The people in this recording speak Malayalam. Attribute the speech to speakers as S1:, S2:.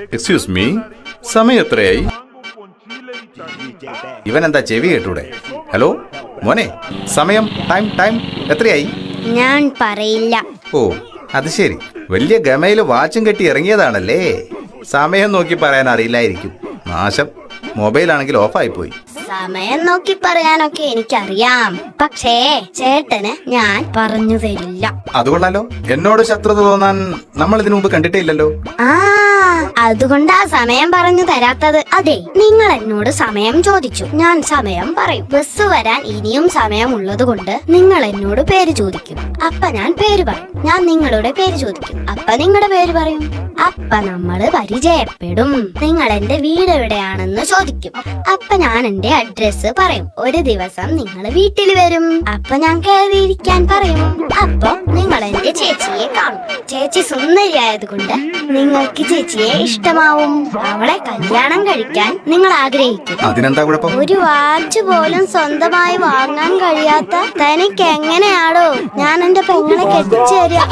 S1: എക്സ്ക്യൂസ് മീ, സമയം എത്രയായി? ഇവൻ എന്താ ചെവി കേട്ടൂടെ? ഹലോ മോനെ, സമയം ടൈം ടൈം എത്രയായി?
S2: ഞാൻ പറയില്ല.
S1: ഓ അത് ശരി, വലിയ ഗമയില് വാച്ചും കെട്ടി ഇറങ്ങിയതാണല്ലേ. സമയം നോക്കി പറയാൻ അറിയില്ലായിരിക്കും. നാശം, മൊബൈലാണെങ്കിൽ ഓഫായി പോയി.
S2: സമയം നോക്കി പറയാനൊക്കെ എനിക്കറിയാം, പക്ഷേ ചേട്ടന് ഞാൻ പറഞ്ഞു തരില്ല.
S1: അതുകൊണ്ടല്ലോ, എന്നോട് ശത്രുത തോന്നാൻ നമ്മൾ ഇതിനു മുമ്പ് കണ്ടിട്ടേ ഇല്ലല്ലോ.
S2: ആ അതുകൊണ്ടാ സമയം പറഞ്ഞു തരാത്തത്. അതെ, നിങ്ങൾ എന്നോട് സമയം ചോദിച്ചു, ഞാൻ സമയം പറയും. ബസ് വരാൻ ഇനിയും സമയം ഉള്ളത് കൊണ്ട് നിങ്ങൾ എന്നോട് പേര് ചോദിക്കും, അപ്പ ഞാൻ പേര് പറയും. ഞാൻ നിങ്ങളുടെ പേര് ചോദിക്കും, അപ്പ നിങ്ങളുടെ പേര് പറയും. അപ്പ നമ്മള് പരിചയപ്പെടും. നിങ്ങൾ എന്റെ വീട് എവിടെയാണെന്ന് ചോദിക്കും, അപ്പ ഞാൻ എന്റെ അഡ്രസ് പറയും. ഒരു ദിവസം നിങ്ങൾ വീട്ടിൽ വരും, അപ്പൊ ഞാൻ കയറിയിരിക്കാൻ പറയും. അപ്പൊ നിങ്ങൾ എന്റെ ചേച്ചിയെ കാണും. ചേച്ചി സുന്ദരിയായത് കൊണ്ട് നിങ്ങൾക്ക് ചേച്ചിയെ ഇഷ്ടമാവും. അവളെ കല്യാണം കഴിക്കാൻ നിങ്ങൾ ആഗ്രഹിക്കും.
S1: അതിനെന്താ കുഴപ്പം?
S2: ഒരു വാച്ച് പോലും സ്വന്തമായി വാങ്ങാൻ കഴിയാത്ത തനിക്ക് എങ്ങനെയാണോ ഞാൻ എന്റെ പെങ്ങളെ കെട്ടിച്ചു തരിക?